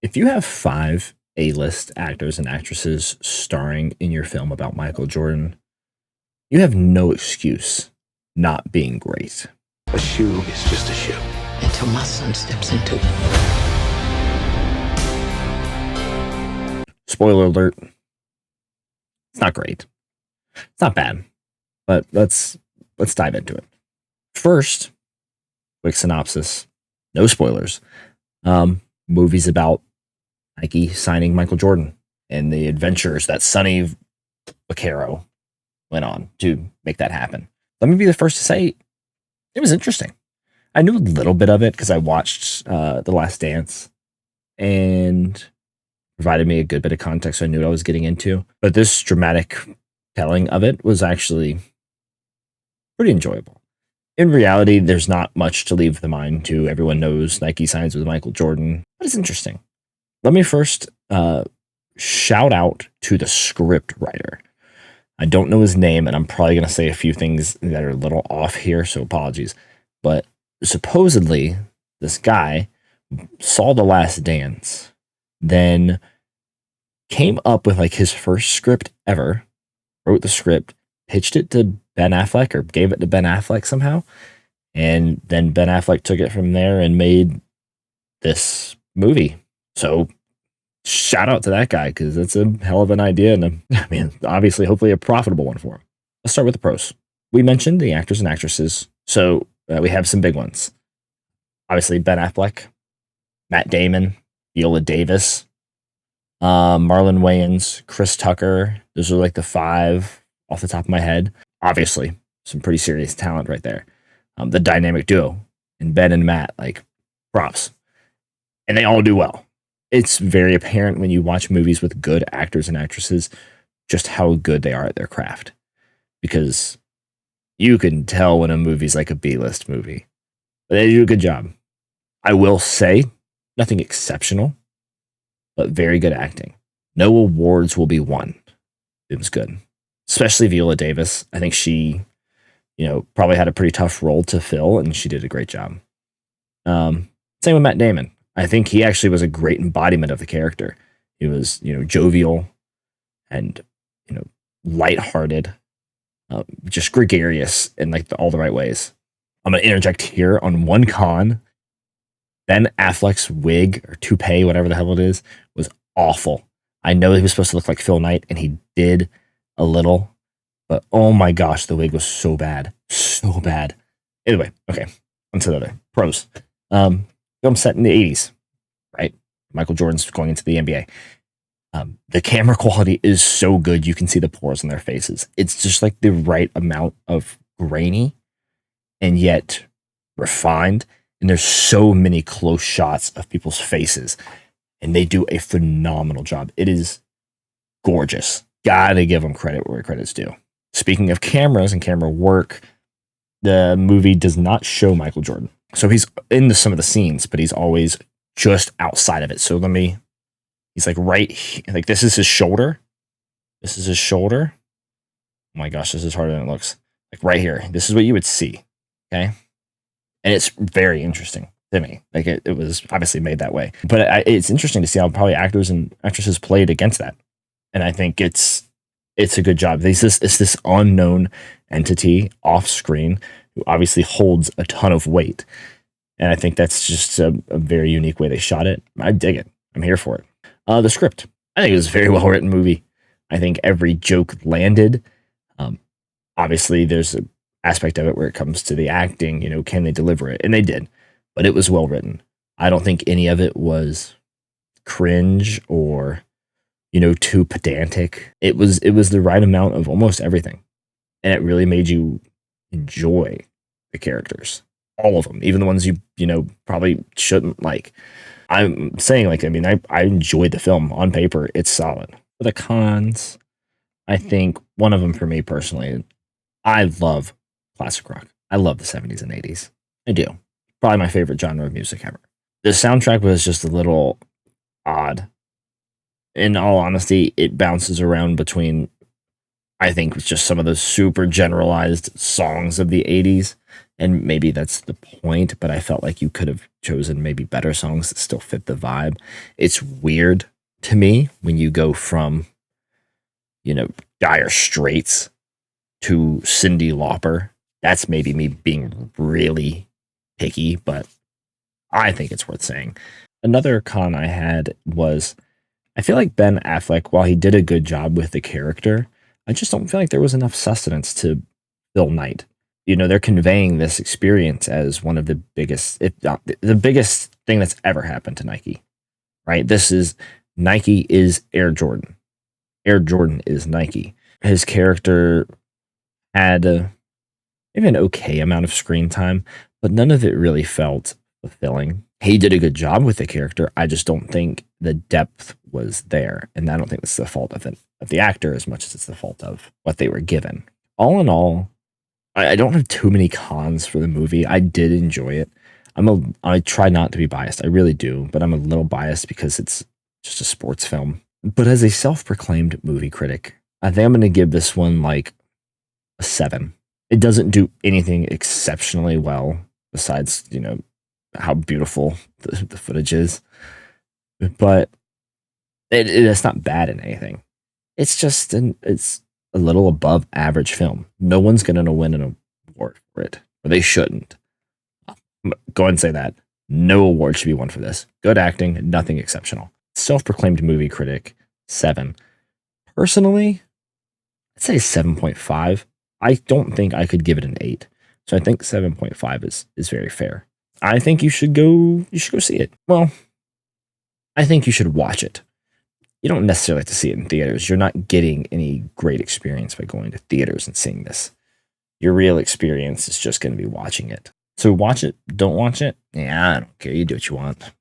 If you have five A-list actors and actresses starring in your film about Michael Jordan, you have no excuse not being great. A shoe is just a shoe. Until my son steps into it. Spoiler alert. It's not great. It's not bad. But let's dive into it. First, quick synopsis. No spoilers. Movies about Nike signing Michael Jordan and the adventures that Sonny Vaccaro went on to make that happen. Let me be the first to say it was interesting. I knew a little bit of it because I watched The Last Dance and provided me a good bit of context, so I knew what I was getting into. But this dramatic telling of it was actually pretty enjoyable. In reality, there's not much to leave the mind to. Everyone knows Nike signs with Michael Jordan, but it's interesting. Let me first shout out to the script writer. I don't know his name, and I'm probably going to say a few things that are a little off here, so apologies. But supposedly, this guy saw The Last Dance, then came up with like his first script ever, wrote the script, pitched it to Ben Affleck, or gave it to Ben Affleck somehow, and then Ben Affleck took it from there and made this movie. So shout out to that guy, because that's a hell of an idea, and obviously, hopefully a profitable one for him. Let's start with the pros. We mentioned the actors and actresses, so we have some big ones. Obviously, Ben Affleck, Matt Damon, Viola Davis, Marlon Wayans, Chris Tucker. Those are like the five off the top of my head. Obviously, some pretty serious talent right there. The dynamic duo in Ben and Matt, like, props. And they all do well. It's very apparent when you watch movies with good actors and actresses just how good they are at their craft. Because you can tell when a movie's like a B-list movie. But they do a good job. I will say, nothing exceptional, but very good acting. No awards will be won. It was good. Especially Viola Davis. I think she, probably had a pretty tough role to fill, and she did a great job. Same with Matt Damon. I think he actually was a great embodiment of the character. He was, jovial and, lighthearted, just gregarious in like all the right ways. I'm going to interject here on one con. Ben Affleck's wig or toupee, whatever the hell it is, was awful. I know he was supposed to look like Phil Knight, and he did a little, but oh my gosh, the wig was so bad. So bad. Anyway, okay, on to the other pros. Film set in the 80s, right? Michael Jordan's going into the NBA. The camera quality is so good, you can see the pores on their faces. It's just like the right amount of grainy and yet refined. And there's so many close shots of people's faces, and they do a phenomenal job. It is gorgeous. Gotta give them credit where credit's due. Speaking of cameras and camera work, the movie does not show Michael Jordan. So he's in some of the scenes, but he's always just outside of it. So he's like like this is his shoulder. This is his shoulder. Oh my gosh, this is harder than it looks. Like right here. This is what you would see. Okay. And it's very interesting to me. Like it was obviously made that way. But it's interesting to see how probably actors and actresses played against that. And I think it's a good job. It's this unknown entity off screen who obviously holds a ton of weight. And I think that's just a very unique way they shot it. I dig it. I'm here for it. The script. I think it was a very well written movie. I think every joke landed. Obviously, there's an aspect of it where it comes to the acting. Can they deliver it? And they did. But it was well written. I don't think any of it was cringe or too pedantic. It was the right amount of almost everything. And it really made you enjoy the characters. All of them, even the ones you probably shouldn't like. I'm saying I enjoyed the film. On paper, it's solid. For the cons, I think one of them for me personally, I love classic rock. I love the 70s and 80s. I do. Probably my favorite genre of music ever. The soundtrack was just a little odd. In all honesty, it bounces around between, I think, just some of the super generalized songs of the 80s And maybe that's the point, but I felt like you could have chosen maybe better songs that still fit the vibe. It's weird to me when you go from, Dire Straits to Cyndi Lauper. That's maybe me being really picky, but I think it's worth saying. Another con I had was I feel like Ben Affleck, while he did a good job with the character, I just don't feel like there was enough sustenance to Bill Knight. They're conveying this experience as one of the biggest, if not the biggest thing that's ever happened to Nike, right? Nike is Air Jordan. Air Jordan is Nike. His character had maybe an okay amount of screen time, but none of it really felt fulfilling. He did a good job with the character. I just don't think the depth was there, and I don't think it's the fault of the actor as much as it's the fault of what they were given. All in all, I don't have too many cons for the movie. I did enjoy it. I try not to be biased. I really do, but I'm a little biased because it's just a sports film. But as a self-proclaimed movie critic, I think I'm going to give this one like a 7. It doesn't do anything exceptionally well besides, how beautiful the footage is. But it's not bad in anything. It's just it's a little above average film. No one's going to win an award for it, or they shouldn't. Go ahead and say that. No award should be won for this. Good acting, nothing exceptional. Self-proclaimed movie critic, 7. Personally, I'd say 7.5. I don't think I could give it an 8. So I think 7.5 is very fair. I think you should go see it. Well, I think you should watch it. You don't necessarily have to see it in theaters. You're not getting any great experience by going to theaters and seeing this. Your real experience is just going to be watching it. So watch it, don't watch it. Yeah, I don't care. You do what you want.